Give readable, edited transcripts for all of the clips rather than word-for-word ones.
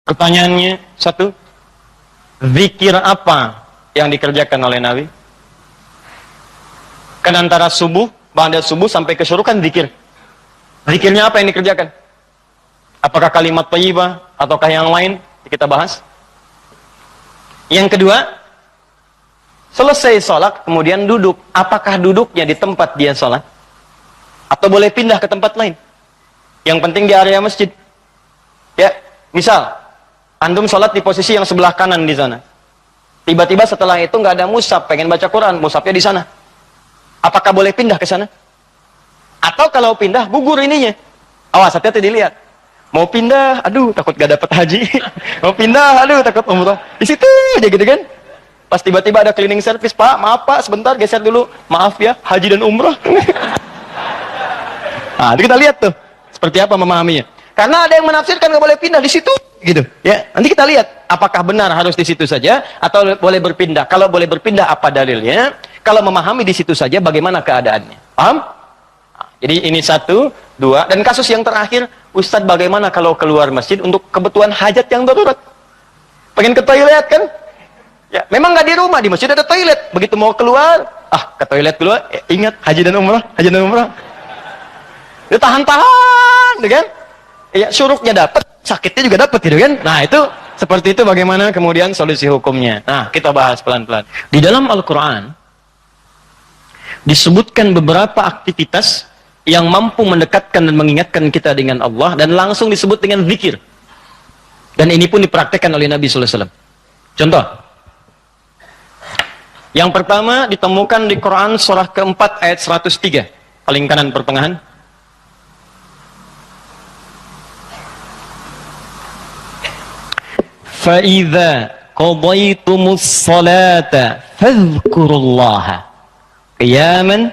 Pertanyaannya satu, zikir apa yang dikerjakan oleh Nabi? Kan antara subuh, ba'da subuh sampai ke syuruh kan zikir. Zikirnya apa yang dikerjakan? Apakah kalimat thayyibah ataukah yang lain? Kita bahas. Yang kedua, selesai sholat kemudian duduk. Apakah duduknya di tempat dia sholat? Atau boleh pindah ke tempat lain? Yang penting di area masjid. Ya, misal antum sholat di posisi yang sebelah kanan di sana. Tiba-tiba setelah itu nggak ada mushaf, pengen baca Quran, mushafnya di sana. Apakah boleh pindah ke sana? Atau kalau pindah, gugur ininya. Awas, hati-hati dilihat. Mau pindah, aduh takut gak dapat haji. Mau pindah, aduh takut umrah. Di situ aja gitu kan. Pas tiba-tiba ada cleaning service, Pak, maaf Pak, sebentar geser dulu. Maaf ya, haji dan umrah. Nah, itu kita lihat tuh. Seperti apa memahaminya. Karena ada yang menafsirkan gak boleh pindah di situ. Gitu. Ya, nanti kita lihat. Apakah benar harus di situ saja, atau boleh berpindah. Kalau boleh berpindah, apa dalilnya? Kalau memahami di situ saja, bagaimana keadaannya. Paham? Jadi ini satu, dua, dan kasus yang terakhir, Ustadz bagaimana kalau keluar masjid untuk kebutuhan hajat yang darurat? Pengen ke toilet kan? Ya, memang nggak di rumah, di masjid ada toilet. Begitu mau keluar, ke toilet dulu, ingat haji dan umrah, haji dan umrah. Dia tahan-tahan, kan? Ya, syuruknya dapat, sakitnya juga dapat, gitu kan? Nah itu, seperti itu bagaimana kemudian solusi hukumnya. Nah, kita bahas pelan-pelan. Di dalam Al-Quran, disebutkan beberapa aktivitas yang mampu mendekatkan dan mengingatkan kita dengan Allah, dan langsung disebut dengan zikir. Dan ini pun dipraktekkan oleh Nabi sallallahu alaihi wasallam. Contoh. Yang pertama ditemukan di Quran surah keempat ayat 103, paling kanan pertengahan. Fa idza qadaytumus salata fadhkurullaha qiyaman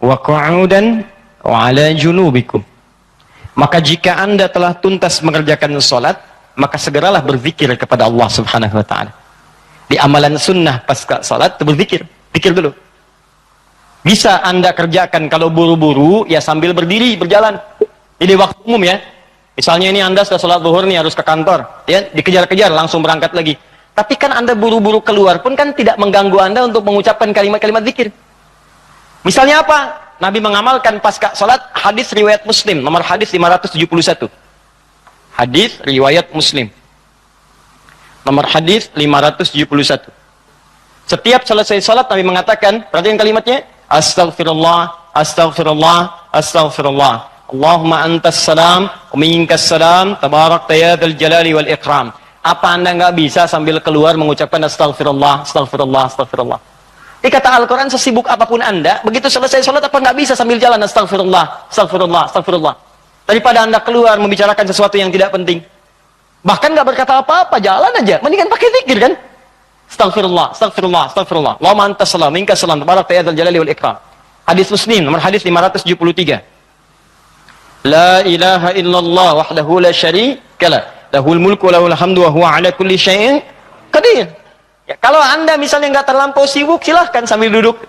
wa qu'udan wa ala junubikum. Maka jika Anda telah tuntas mengerjakan salat, maka segeralah berzikir kepada Allah Subhanahu wa taala. Di amalan sunnah pasca salat berzikir, zikir dulu. Bisa Anda kerjakan kalau buru-buru ya sambil berdiri berjalan. Ini waktu umum ya. Misalnya ini Anda sudah salat zuhur nih harus ke kantor, ya dikejar-kejar langsung berangkat lagi. Tapi kan Anda buru-buru keluar pun kan tidak mengganggu Anda untuk mengucapkan kalimat-kalimat zikir. Misalnya apa? Nabi mengamalkan pasca salat hadis riwayat Muslim, nomor hadis 571. Hadis riwayat Muslim. Nomor hadis 571. Setiap selesai salat Nabi mengatakan, perhatikan kalimatnya, astaghfirullah, astaghfirullah, astaghfirullah. Allahumma antas salam, wa minkas salam, tabarakta ya dzal jalali wal ikram. Apa Anda nggak bisa sambil keluar mengucapkan astaghfirullah, astaghfirullah, astaghfirullah? Ini kata Al-Quran, sesibuk apapun Anda, begitu selesai sholat apa nggak bisa sambil jalan astagfirullah, astagfirullah, astagfirullah. Daripada Anda keluar membicarakan sesuatu yang tidak penting. Bahkan nggak berkata apa-apa, jalan aja. Mendingan pakai zikir kan? Astagfirullah, astagfirullah, astagfirullah. Allahumma antas salam, minkas salam, tabarakta ya dzal jalali wal ikram. Hadis Muslim, nomor hadis 573. La ilaha illallah wahdahu la syarika lah. Lahul mulku wa lahul hamdu wa huwa ala kulli syai'in qadir. Ya, kalau Anda misalnya nggak terlampau sibuk, silahkan sambil duduk.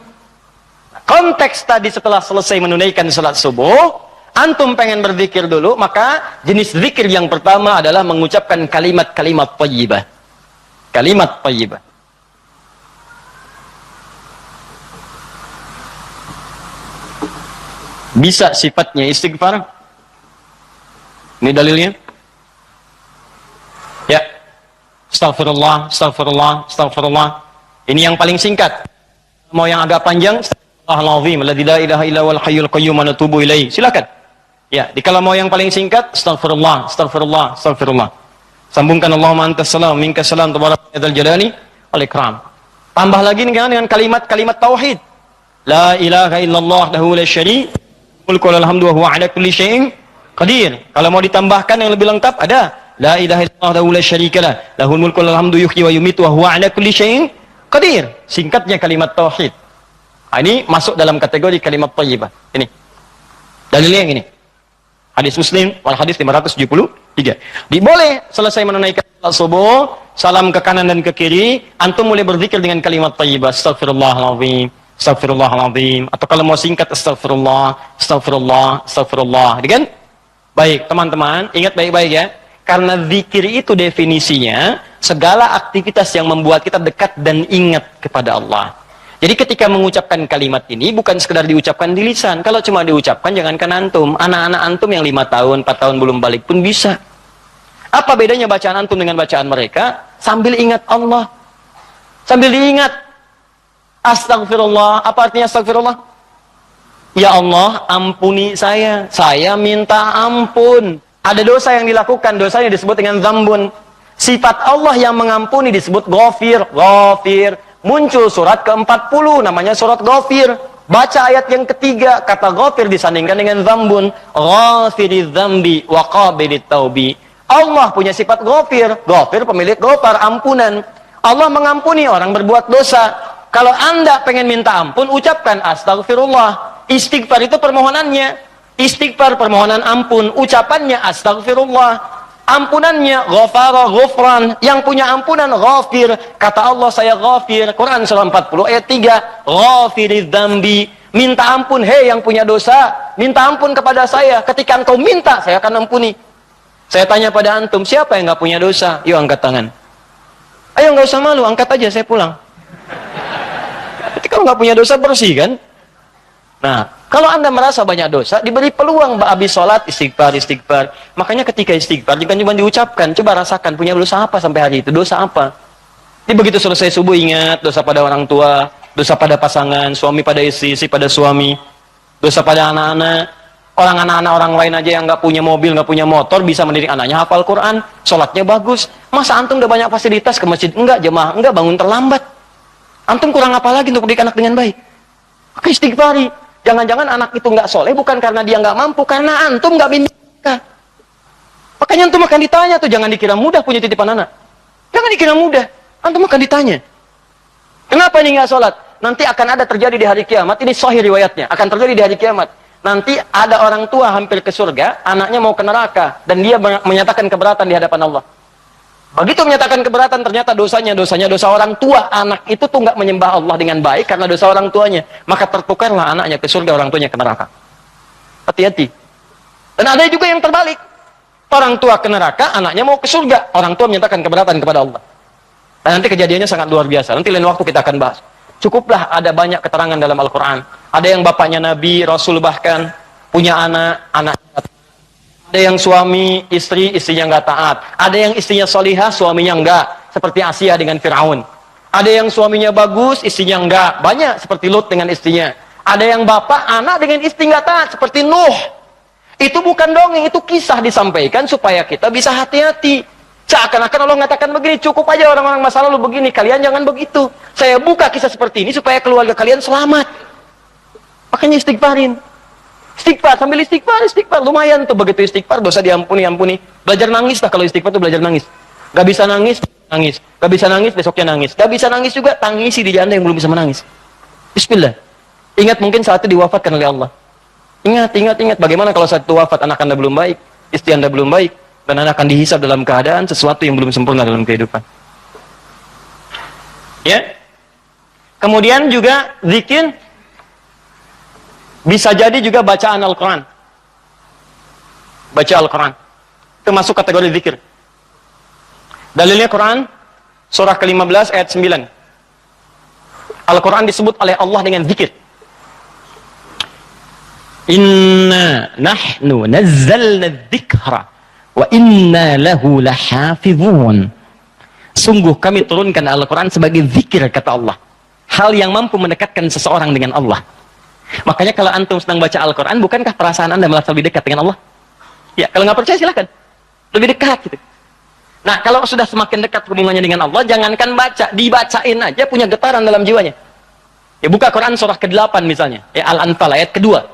Konteks tadi setelah selesai menunaikan salat subuh, antum pengen berzikir dulu, maka jenis zikir yang pertama adalah mengucapkan kalimat-kalimat thayyibah. Kalimat thayyibah. Bisa sifatnya istighfar. Ini dalilnya. Ya. Astaghfirullah, astaghfirullah, astaghfirullah. Ini yang paling singkat. Mau yang agak panjang, Astaghfirullahaladzim, alladzi la ilaha illa huwal hayyul qayyum wa natubu ilaihi. Silakan. Ya, kalau mau yang paling singkat, astaghfirullah, astaghfirullah, astaghfirullah. Sambungkan Allahumma antas salam, minkas salam, tabarakta dzal jalali wal ikram. Tambah lagi dengan kalimat-kalimat tauhid. La ilaha illallah wahdahu la syarika mulku wa lahul hamdu wa huwa ala kulli syai'in qadir. Kalau mau ditambahkan yang lebih lengkap ada la ilaha illallah la syarika lah, lahul mulku wa lahul hamdu yuhyi wa yumiitu wa huwa ala kulli syai'in qadir. Singkatnya kalimat tauhid. Nah, ini masuk dalam kategori kalimat thayyibah. Ini. Dalilnya yang ini. Hadis Muslim wal hadis 573. Boleh selesai menunaikan salat subuh, salam ke kanan dan ke kiri, antum mulai berzikir dengan kalimat thayyibah. Astagfirullahaladzim, astagfirullahaladzim. Atau kalau mau singkat astagfirullah, astagfirullah, astagfirullah. Kan? Baik, teman-teman, ingat baik-baik ya. Karena zikir itu definisinya segala aktivitas yang membuat kita dekat dan ingat kepada Allah. Jadi ketika mengucapkan kalimat ini bukan sekedar diucapkan di lisan. Kalau cuma diucapkan, jangankan antum, anak-anak antum yang 5 tahun, 4 tahun belum balik pun bisa. Apa bedanya bacaan antum dengan bacaan mereka? Sambil ingat Allah. Sambil diingat. Astagfirullah. Apa artinya astagfirullah? Ya Allah, ampuni saya. Saya minta ampun. Ada dosa yang dilakukan, dosanya disebut dengan dzambun. Sifat Allah yang mengampuni disebut ghafir. Ghafir. Muncul surat ke-40, namanya surat Ghafir. Baca ayat yang ketiga, kata Ghafir disandingkan dengan dzambun. Ghafiriz dzambi wa qabilit taubi. Allah punya sifat Ghafir. Ghafir pemilik ghafar, ampunan. Allah mengampuni orang berbuat dosa. Kalau Anda pengen minta ampun, ucapkan astagfirullah. Istighfar itu permohonannya. Istighfar permohonan ampun, ucapannya astagfirullah. Ampunannya ghafara ghufran, yang punya ampunan ghafir. Kata Allah, saya ghafir. Quran surah 40 ayat 3. Ghafiriz dzambi, minta ampun, hei yang punya dosa, minta ampun kepada saya. Ketika engkau minta, saya akan ampuni. Saya tanya pada antum, siapa yang nggak punya dosa? Yuk angkat tangan. Ayo, nggak usah malu, angkat aja, saya pulang. Berarti kalau nggak punya dosa bersih kan? Nah, kalau Anda merasa banyak dosa, diberi peluang habis sholat, istighfar, istighfar. Makanya ketika istighfar, jangan cuma diucapkan, coba rasakan, punya dosa apa sampai hari itu, dosa apa? Jadi begitu selesai subuh, ingat, dosa pada orang tua, dosa pada pasangan, suami pada istri, istri pada suami, dosa pada anak-anak. Anak-anak orang lain aja yang nggak punya mobil, nggak punya motor, bisa mendidik anaknya hafal Quran, sholatnya bagus. Masa antum udah banyak fasilitas ke masjid? Enggak, jemaah, enggak, bangun terlambat. Antum kurang apa lagi untuk mendidik anak dengan baik? Maka istighfari. Jangan-jangan anak itu nggak soleh bukan karena dia nggak mampu, karena antum nggak bimbing. Makanya antum akan ditanya tuh, jangan dikira mudah punya titipan anak. Jangan dikira mudah, antum akan ditanya. Kenapa ini nggak sholat? Nanti akan ada terjadi di hari kiamat, ini sahih riwayatnya, akan terjadi di hari kiamat. Nanti ada orang tua hampir ke surga, anaknya mau ke neraka, dan dia menyatakan keberatan di hadapan Allah. Begitu menyatakan keberatan, ternyata dosanya dosa orang tua. Anak itu tuh nggak menyembah Allah dengan baik karena dosa orang tuanya. Maka tertukarlah anaknya ke surga, orang tuanya ke neraka. Hati-hati. Dan ada juga yang terbalik. Orang tua ke neraka, anaknya mau ke surga. Orang tua menyatakan keberatan kepada Allah. Dan nanti kejadiannya sangat luar biasa. Nanti lain waktu kita akan bahas. Cukuplah ada banyak keterangan dalam Al-Quran. Ada yang bapaknya Nabi, Rasul bahkan, punya anak. Ada yang suami, istri, istrinya nggak taat. Ada yang istrinya solihah, suaminya enggak. Seperti Asia dengan Fir'aun. Ada yang suaminya bagus, istrinya enggak. Banyak seperti Lut dengan istrinya. Ada yang bapak, anak dengan istri nggak taat. Seperti Nuh. Itu bukan dongeng, itu kisah disampaikan supaya kita bisa hati-hati. Seakan-akan Allah mengatakan begini, cukup aja orang-orang masa lalu begini. Kalian jangan begitu. Saya buka kisah seperti ini supaya keluarga kalian selamat. Makanya istighfarin. Istighfar, sambil istighfar, lumayan tuh begitu istighfar, dosa diampuni, ampuni. Belajar nangis lah, kalau istighfar tuh belajar nangis. Gak bisa nangis, nangis. Gak bisa nangis, besoknya nangis. Gak bisa nangis juga, tangisi di Anda yang belum bisa menangis. Bismillah. Ingat mungkin saat itu diwafatkan oleh Allah. Ingat. Bagaimana kalau saat itu wafat, anak Anda belum baik, istri Anda belum baik, dan Anda akan dihisab dalam keadaan sesuatu yang belum sempurna dalam kehidupan. Ya. Kemudian juga zikir. Bisa jadi juga bacaan Al-Quran. Baca Al-Quran. Itu masuk kategori zikir. Dalilnya Quran, surah ke-15 ayat 9. Al-Quran disebut oleh Allah dengan zikir. Inna nahnu nazzalna dzikra wa inna lahu lahafizun. Sungguh kami turunkan Al-Quran sebagai zikir, kata Allah. Hal yang mampu mendekatkan seseorang dengan Allah. Makanya kalau antum sedang baca Al-Quran, bukankah perasaan Anda merasa lebih dekat dengan Allah? Ya, kalau nggak percaya silahkan. Lebih dekat gitu. Nah, kalau sudah semakin dekat hubungannya dengan Allah, jangankan baca, dibacain aja punya getaran dalam jiwanya. Ya, buka Quran surah ke-8 misalnya. Ya, Al-Anfal ayat kedua.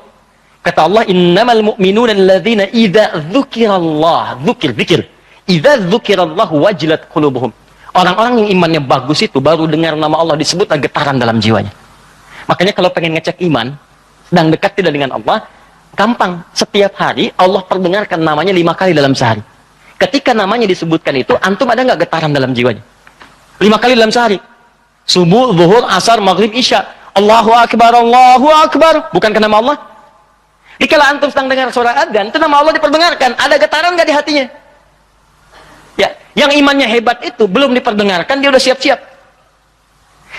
Kata Allah, innamal mu'minuna alladzina idza dzukirallah, zikir. Idza dzukirallahu wajilat qulubuhum. Orang-orang yang imannya bagus itu baru dengar nama Allah disebut getaran dalam jiwanya. Makanya kalau pengen ngecek iman, sedang dekat tidak dengan Allah, gampang. Setiap hari Allah perdengarkan namanya 5 kali dalam sehari. Ketika namanya disebutkan itu, antum ada nggak getaran dalam jiwanya? 5 kali dalam sehari. Subuh, zuhur, asar, maghrib, isya. Allahu Akbar, Allahu Akbar. Bukankah nama Allah? Jika antum sedang dengar suara adzan, itu nama Allah diperdengarkan. Ada getaran nggak di hatinya? Ya, yang imannya hebat itu belum diperdengarkan dia udah siap-siap.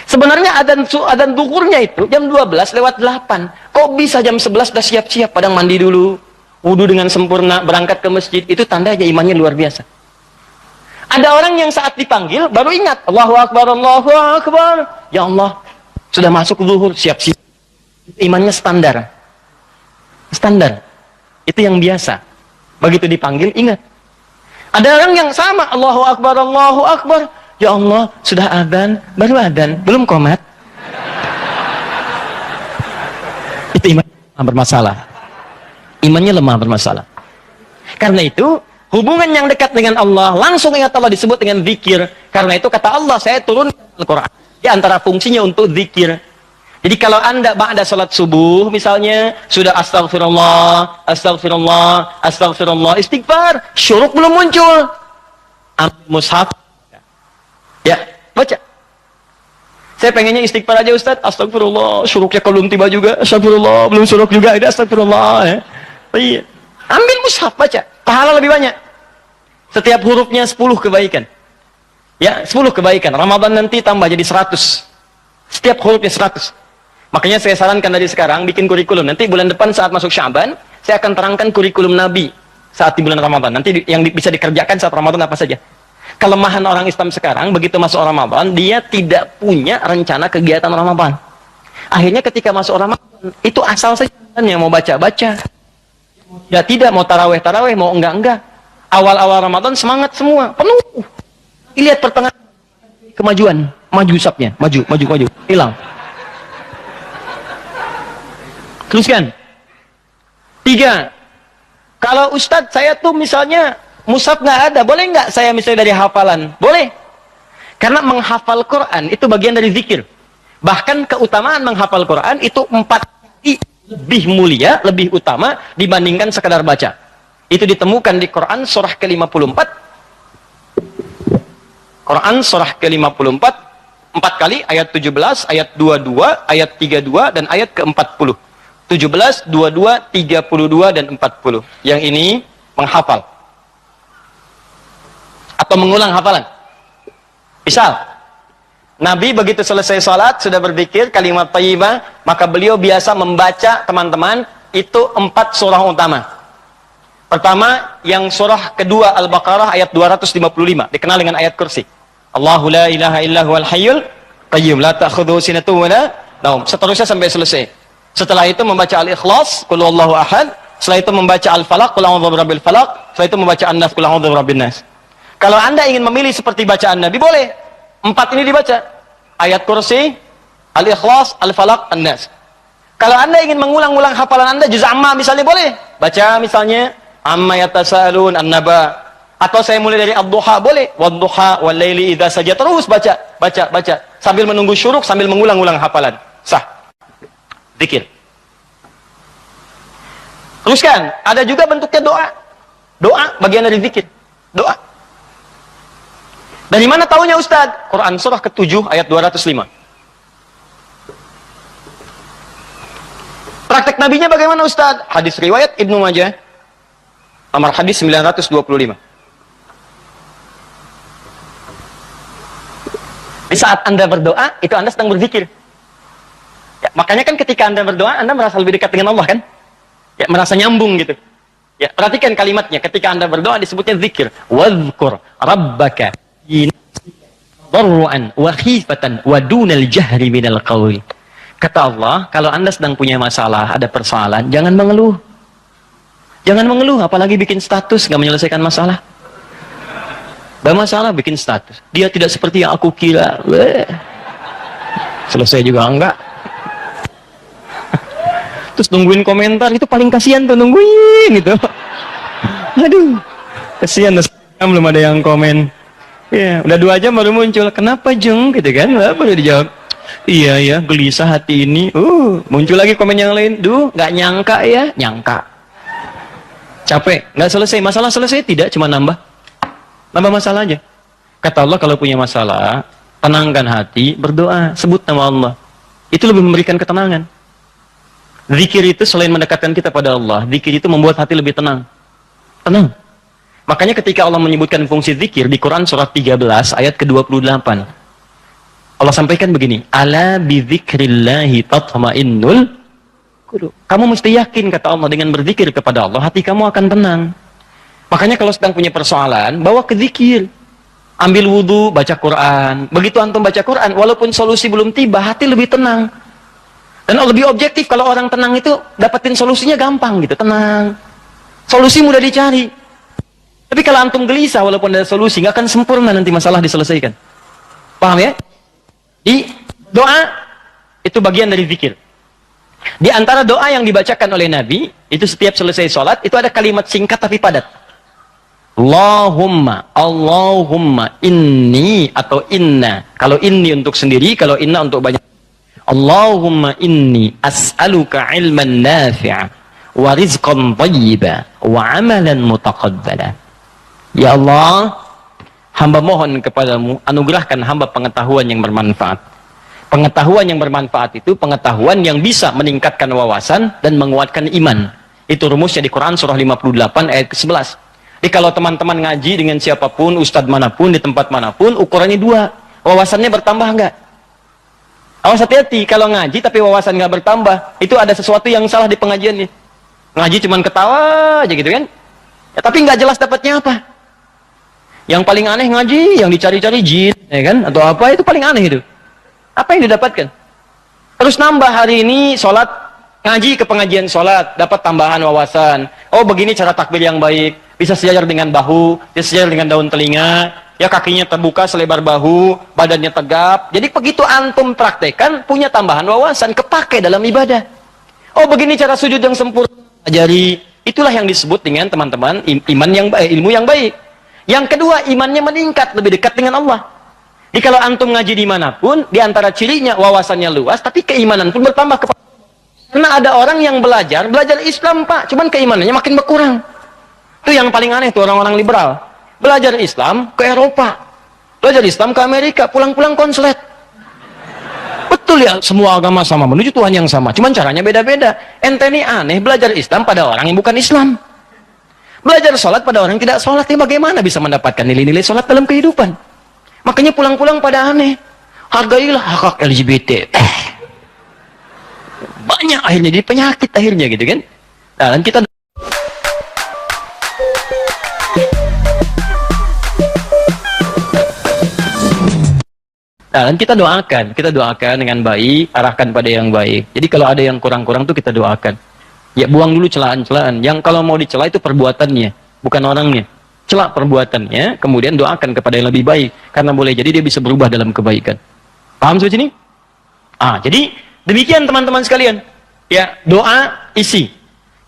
Sebenarnya adzan zuhurnya itu jam 12:08. Kok bisa jam 11 udah siap-siap, padang mandi dulu, wudu dengan sempurna, berangkat ke masjid. Itu tanda aja imannya luar biasa. Ada orang yang saat dipanggil baru ingat, Allahu Akbar, Allahu Akbar. Ya Allah, sudah masuk zuhur, siap-siap. Imannya standar. Standar. Itu yang biasa. Begitu dipanggil, ingat. Ada orang yang sama, Allahu Akbar, Allahu Akbar. Ya Allah, sudah adzan, baru adzan, belum qomat. Itu iman bermasalah. Imannya lemah bermasalah. Karena itu, hubungan yang dekat dengan Allah, langsung ingat Allah disebut dengan zikir. Karena itu kata Allah, saya turun Al-Quran. Di antara fungsinya untuk zikir. Jadi kalau anda ba'da salat subuh, misalnya, sudah astagfirullah, astagfirullah, astagfirullah, istighfar, syuruk belum muncul. Ambil mushaf. Ya, baca. Saya pengennya istighfar aja Ustaz, astagfirullah, syuruknya belum tiba juga, astagfirullah, belum syuruk juga, ada astagfirullah. Ya. Iya. Ambil mushaf, baca. Pahala lebih banyak. Setiap hurufnya 10 kebaikan. Ya, 10 kebaikan. Ramadan nanti tambah jadi 100. Setiap hurufnya 100. Makanya saya sarankan dari sekarang bikin kurikulum. Nanti bulan depan saat masuk Sya'ban, saya akan terangkan kurikulum Nabi saat di bulan Ramadan. Nanti yang bisa dikerjakan saat Ramadan apa saja. Kelemahan orang Islam sekarang, begitu masuk Ramadan, dia tidak punya rencana kegiatan Ramadan. Akhirnya ketika masuk Ramadan, itu asal saja yang mau baca-baca. Ya tidak, mau taraweh-taraweh, mau enggak-enggak. Awal-awal Ramadan semangat semua, penuh. Lihat pertengahan kemajuan, maju usapnya, maju, hilang. Teruskan. 3. Kalau Ustadz saya tuh misalnya mushaf nggak ada, boleh nggak saya misalnya dari hafalan? Boleh. Karena menghafal Quran itu bagian dari zikir. Bahkan keutamaan menghafal Quran itu 4 kali lebih mulia, lebih utama dibandingkan sekedar baca. Itu ditemukan di Quran surah ke-54. Quran surah ke-54 4 kali, ayat 17, ayat 22, ayat 32 dan ayat ke-40. 17, 22, 32 dan 40. Yang ini menghafal atau mengulang hafalan. Misal, Nabi begitu selesai salat sudah berzikir kalimat thayyibah, maka beliau biasa membaca, teman-teman, itu 4 surah utama. Pertama, yang surah kedua Al-Baqarah ayat 255, dikenal dengan ayat kursi. Allahu la ilaha illa huwal hayyul qayyum la ta'khudhuhu sinatun wa la naum. Seterusnya sampai selesai. Setelah itu membaca Al-Ikhlas, Qul huwallahu ahad. Setelah itu membaca Al-Falaq, Qul a'udzu birabbil falaq. Setelah itu membaca An-Nas, Qul a'udzu birabbin nas. Kalau Anda ingin memilih seperti bacaan Nabi, boleh. 4 ini dibaca. Ayat kursi, Al-Ikhlas, Al-Falaq, An-Nas. Kalau Anda ingin mengulang-ulang hafalan Anda, juz amma misalnya boleh. Baca misalnya Amma yatasaalun an-naba. Atau saya mulai dari ad-duha boleh. Wad-duha wal laili idza saja, terus baca sambil menunggu syuruk, sambil mengulang-ulang hafalan. Sah. Zikir. Teruskan, ada juga bentuknya doa. Doa bagian dari zikir. Doa. Dari mana taunya Ustaz? Quran surah ke-7 ayat 205. Praktek nabinya bagaimana Ustaz? Hadis riwayat Ibnu Majah. Nomor hadis 925. Di saat Anda berdoa, itu Anda sedang berzikir. Ya, makanya kan ketika Anda berdoa, Anda merasa lebih dekat dengan Allah kan? Ya, merasa nyambung gitu. Ya, perhatikan kalimatnya. Ketika Anda berdoa disebutnya zikir. Wadhkur rabbaka darru'an wa khifatan wa dunal jahri minal qawli. Kata Allah, kalau Anda sedang punya masalah, ada persoalan, jangan mengeluh. Jangan mengeluh, apalagi bikin status, nggak menyelesaikan masalah. Gak masalah bikin status. Dia tidak seperti yang aku kira. Selesai juga enggak. Terus nungguin komentar, itu paling kasihan tuh, nungguin gitu. Aduh, kasihan, belum ada yang komen. Ya, udah 2 jam baru muncul. Kenapa Jeng? Gitu kan? Baru dijawab. Iya ya, gelisah hati ini. Muncul lagi komen yang lain. Duh, nggak nyangka ya, nyangka. Capek, nggak selesai. Masalah selesai tidak, cuma nambah masalah aja. Kata Allah, kalau punya masalah, tenangkan hati, berdoa, sebut nama Allah. Itu lebih memberikan ketenangan. Zikir itu selain mendekatkan kita pada Allah, zikir itu membuat hati lebih tenang. Tenang. Makanya ketika Allah menyebutkan fungsi zikir di Quran surat 13 ayat ke-28, Allah sampaikan begini, ala bidzikrillahi tatma'innul qulub. Kamu mesti yakin, kata Allah, dengan berzikir kepada Allah, hati kamu akan tenang. Makanya kalau sedang punya persoalan, bawa ke zikir. Ambil wudhu, baca Quran. Begitu antum baca Quran, walaupun solusi belum tiba, hati lebih tenang. Dan lebih objektif, kalau orang tenang itu, dapetin solusinya gampang gitu, tenang. Solusi mudah dicari. Tapi kalau antum gelisah, walaupun ada solusi, nggak akan sempurna nanti masalah diselesaikan. Paham ya? Di doa, itu bagian dari zikir. Di antara doa yang dibacakan oleh Nabi, itu setiap selesai sholat, itu ada kalimat singkat tapi padat. Allahumma inni atau inna. Kalau inni untuk sendiri, kalau inna untuk banyak. Allahumma inni as'aluka ilman nafi'a wa rizqan thayyiba wa amalan mutaqabbala. Ya Allah, hamba mohon kepadamu, anugerahkan hamba pengetahuan yang bermanfaat. Pengetahuan yang bermanfaat itu pengetahuan yang bisa meningkatkan wawasan dan menguatkan iman. Itu rumusnya di Quran surah 58 ayat ke-11. Jadi kalau teman-teman ngaji dengan siapapun, ustadz manapun, di tempat manapun, ukurannya dua. Wawasannya bertambah enggak? Awas hati-hati, kalau ngaji tapi wawasan enggak bertambah, itu ada sesuatu yang salah di pengajiannya. Ngaji cuman ketawa aja gitu kan? Ya, tapi enggak jelas dapatnya apa. Yang paling aneh ngaji, yang dicari-cari jin, ya kan? Atau apa, itu paling aneh itu. Apa yang didapatkan? Terus nambah hari ini sholat, ngaji ke pengajian sholat, dapat tambahan wawasan. Oh begini cara takbir yang baik, bisa sejajar dengan bahu, bisa sejajar dengan daun telinga, ya kakinya terbuka selebar bahu, badannya tegap. Jadi begitu antum praktekan, punya tambahan wawasan, kepake dalam ibadah. Oh begini cara sujud yang sempurna, ajari. Itulah yang disebut dengan teman-teman iman yang baik, ilmu yang baik. Yang kedua, imannya meningkat, lebih dekat dengan Allah. Jadi kalau antum ngaji dimanapun, di antara cirinya wawasannya luas, tapi keimanan pun bertambah. Karena ada orang yang belajar Islam Pak, cuman keimanannya makin berkurang. Itu yang paling aneh tuh orang-orang liberal. Belajar Islam ke Eropa, belajar Islam ke Amerika, pulang-pulang konslet. Betul ya, semua agama sama, menuju Tuhan yang sama, cuman caranya beda-beda. Ente ini aneh, belajar Islam pada orang yang bukan Islam. Belajar sholat pada orang yang tidak sholat, ya bagaimana bisa mendapatkan nilai-nilai sholat dalam kehidupan? Makanya pulang-pulang pada aneh. Hargailah hak LGBT. Banyak akhirnya, jadi penyakit akhirnya gitu kan. Nah, dan kita kita doakan dengan baik, arahkan pada yang baik. Jadi kalau ada yang kurang-kurang tuh kita doakan. Ya buang dulu celaan-celaan. Yang kalau mau dicela itu perbuatannya, bukan orangnya. Celak perbuatannya, kemudian doakan kepada yang lebih baik. Karena boleh jadi dia bisa berubah dalam kebaikan. Paham sampai sini? Jadi demikian teman-teman sekalian. Ya, doa isi.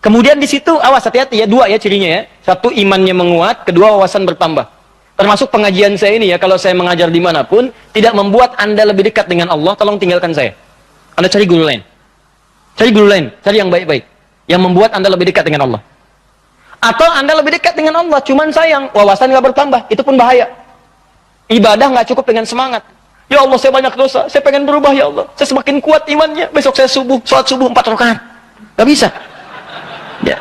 Kemudian di situ awas hati-hati ya, dua ya cirinya ya. Satu, imannya menguat, kedua wawasan bertambah. Termasuk pengajian saya ini ya, kalau saya mengajar dimanapun, tidak membuat Anda lebih dekat dengan Allah, tolong tinggalkan saya. Anda cari guru lain. Cari guru lain, cari yang baik-baik. Yang membuat Anda lebih dekat dengan Allah. Atau Anda lebih dekat dengan Allah, cuman sayang, wawasan nggak bertambah, itu pun bahaya. Ibadah nggak cukup dengan semangat. Ya Allah, saya banyak dosa, saya pengen berubah ya Allah. Saya semakin kuat imannya, besok saya sholat subuh 4 rakaat. Nggak bisa. Ya.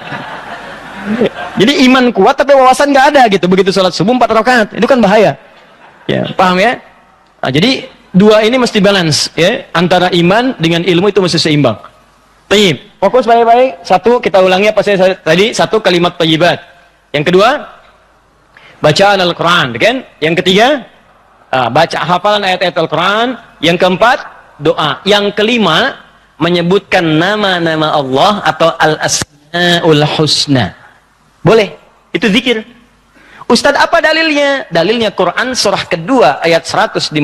Jadi iman kuat tapi wawasan nggak ada gitu. Begitu sholat subuh 4 rakaat, itu kan bahaya. Ya, paham ya? Jadi dua ini mesti balance ya, antara iman dengan ilmu itu mesti seimbang. Tayyib. Fokus baik-baik. Satu, kita ulangi apa saya tadi. Satu, kalimat thayyibat. Yang kedua, bacaan Al-Quran, kan? Yang ketiga, baca hafalan ayat-ayat Al-Quran. Yang keempat, doa. Yang kelima, menyebutkan nama-nama Allah atau Al-Asma'ul Husna. Boleh. Itu zikir. Ustadz, apa dalilnya? Dalilnya Quran surah kedua ayat 152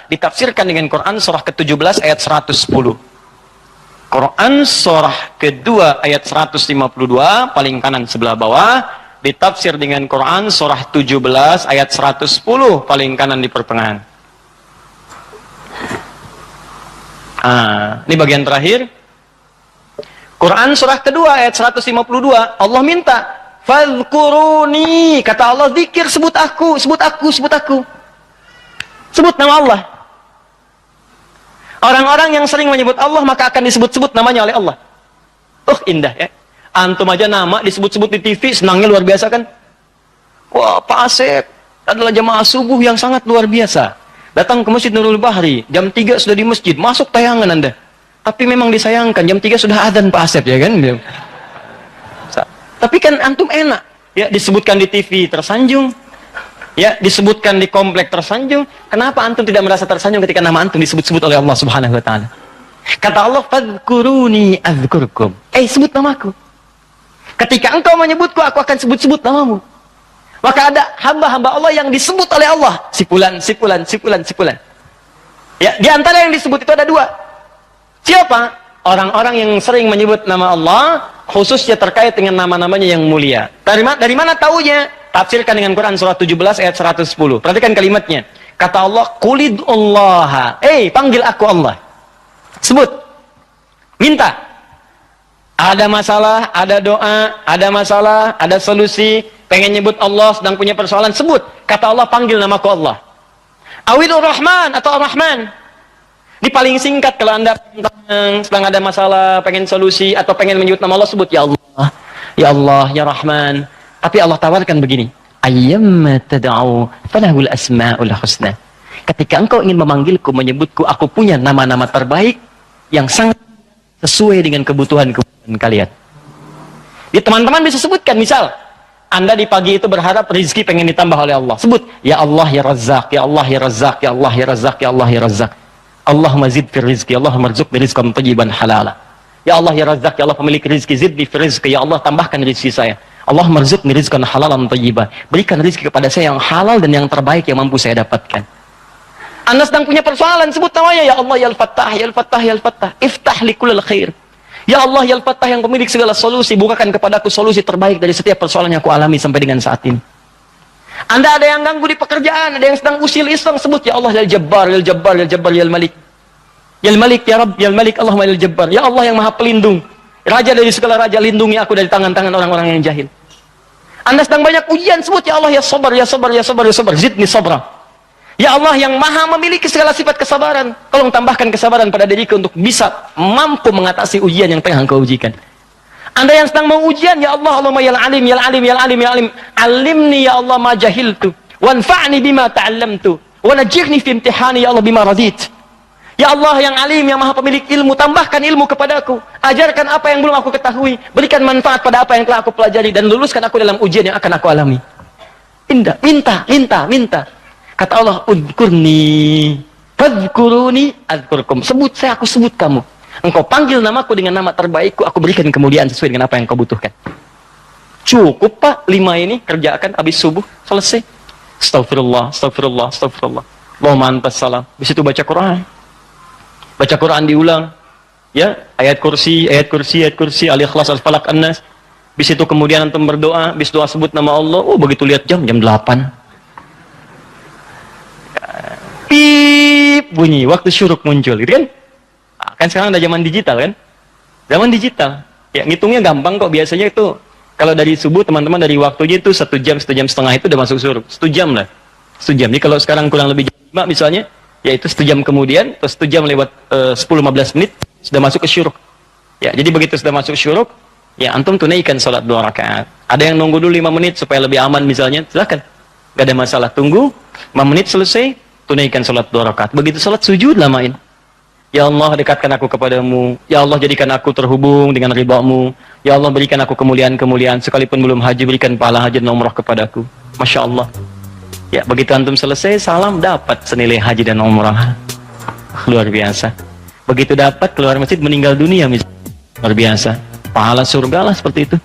ditafsirkan dengan Quran surah ke-17 ayat 110. Quran surah kedua ayat 152 paling kanan sebelah bawah ditafsir dengan Quran surah 17 ayat 110 paling kanan di pertengahan. Ini bagian terakhir. Quran surah kedua ayat 152 Allah minta fadhkuruni, kata Allah, zikir, sebut aku, sebut aku, sebut aku. Sebut nama Allah. Orang-orang yang sering menyebut Allah maka akan disebut-sebut namanya oleh Allah. Indah ya. Antum aja nama disebut-sebut di TV, senangnya luar biasa kan? Wah, Pak Asep adalah jamaah subuh yang sangat luar biasa. Datang ke Masjid Nurul Bahri, jam 3 sudah di masjid, masuk tayangan Anda. Tapi memang disayangkan, jam 3 sudah adzan Pak Asep, ya kan? Tapi kan antum enak, ya disebutkan di TV tersanjung, ya disebutkan di komplek tersanjung. Kenapa antum tidak merasa tersanjung ketika nama antum disebut-sebut oleh Allah Subhanahu wa taala? Kata Allah, "Fadhkuruni adzkurkum." Sebut namaku. Ketika engkau menyebutku, aku akan sebut-sebut namamu. Maka ada hamba-hamba Allah yang disebut oleh Allah, si fulan, si fulan, si fulan, si fulan. Ya, di antara yang disebut itu ada 2. Siapa? Orang-orang yang sering menyebut nama Allah, khususnya terkait dengan nama-namanya yang mulia. Dari mana taunya? Tafsirkan dengan Quran surah 17 ayat 110. Perhatikan kalimatnya. Kata Allah, "Qulidullaha." Panggil aku Allah. Sebut. Minta. Ada masalah, ada doa, ada masalah, ada solusi, pengen nyebut Allah, sedang punya persoalan, sebut. Kata Allah, panggil namaku Allah. Awilur Rahman atau Ar-Rahman. Di paling singkat kalau Anda sedang ada masalah, pengen solusi, atau pengen menyebut nama Allah, sebut ya Allah, ya Allah, ya Rahman. Tapi Allah tawarkan begini, ayyamma tad'u falahul asma'ul husna. Ketika engkau ingin memanggilku, menyebutku, aku punya nama-nama terbaik yang sangat sesuai dengan kebutuhan kalian. Di teman-teman bisa sebutkan, misal Anda di pagi itu berharap rezeki pengen ditambah oleh Allah, sebut ya Allah ya Razzaq, ya Allah ya Razzaq, ya Allah ya Razzaq, ya Allah ya Razzaq. Allahumma zid fi rizqi, Allahumma rzuqni rizqan thayyiban halala. Ya Allah ya Razzaq, ya Allah pemilik rezeki, zidni fi rizqi, ya Allah tambahkan rezeki saya. Allahumma rzuqni rizqan halalan thayyiban. Berikan rezeki kepada saya yang halal dan yang terbaik yang mampu saya dapatkan. Anda sedang punya persoalan, sebut namanya ya Allah ya Al-Fattah, ya Al-Fattah, ya Al-Fattah. Iftah li kullil khair. Ya Allah ya Al-Fattah yang pemilik segala solusi, bukakan kepadaku solusi terbaik dari setiap persoalan yang aku alami sampai dengan saat ini. Anda ada yang ganggu di pekerjaan, ada yang sedang usil iseng, sebut ya Allah ya Jabbar, ya Jabbar, ya Jabbar, ya Malik. Ya Malik, ya Rabb, ya Malik, Allahumma ya Jabbar. Ya Allah yang Maha Pelindung, Raja dari segala raja, lindungi aku dari tangan-tangan orang-orang yang jahil. Anda sedang banyak ujian, sebut ya Allah ya Sabar, ya Sabar, ya Sabar, ya Sabar, zidni sabra. Ya Allah yang Maha memiliki segala sifat kesabaran, tolong tambahkan kesabaran pada diriku untuk bisa mampu mengatasi ujian yang tengah engkau ujikan. Anda yang sedang mau ujian, ya Allah, Allahumma ya Alim, ya Alim, ya Alim, ya Alim, alimni ya Allah ma jahiltu, wanfa'ni bima ta'allamtu, wa najirni fi imtihani ya Allah bima radit. Ya Allah yang Alim, yang Maha pemilik ilmu, tambahkan ilmu kepadaku, ajarkan apa yang belum aku ketahui, berikan manfaat pada apa yang telah aku pelajari, dan luluskan aku dalam ujian yang akan aku alami. Minta. Kata Allah, udkurni, fadhkuruni, adzkurkum. Sebut saya, aku sebut kamu. Engkau panggil namaku dengan nama terbaikku, aku berikan kemuliaan sesuai dengan apa yang kau butuhkan. Cukup Pak, 5 ini kerjakan habis subuh, selesai. Astaghfirullah, astaghfirullah, astaghfirullah. Allahumma antas salam. Habis itu baca Quran. Baca Quran diulang. Ya, ayat kursi, Al-Ikhlas, Al-Falaq, An-Nas. Habis itu kemudian antum berdoa, habis doa sebut nama Allah. Begitu lihat jam 8. Pip bunyi, waktu syuruk muncul, gitu kan? Kan sekarang ada zaman digital kan? Zaman digital. Ya, ngitungnya gampang kok. Biasanya itu kalau dari subuh teman-teman dari waktunya itu 1 jam, 1 jam setengah itu udah masuk syuruk. 1 jam lah. 1 jam. Jadi kalau sekarang kurang lebih jam 5 misalnya, ya itu 1 jam kemudian, terus 1 jam lewat 10-15 menit sudah masuk ke syuruk. Ya, jadi begitu sudah masuk syuruk, ya antum tunaikan salat 2 rakaat. Ada yang nunggu dulu 5 menit supaya lebih aman misalnya, silakan. Gak ada masalah, tunggu 5 menit selesai, tunaikan salat 2 rakaat. Begitu salat sujud lamain. Ya Allah, dekatkan aku kepadamu. Ya Allah, jadikan aku terhubung dengan ridha-Mu. Ya Allah, berikan aku kemuliaan-kemuliaan. Sekalipun belum haji, berikan pahala haji dan umrah kepadaku. Masya Allah. Ya, begitu antum selesai, salam, dapat senilai haji dan umrah. Luar biasa. Begitu dapat, keluar masjid, meninggal dunia. Luar biasa. Pahala surga lah seperti itu.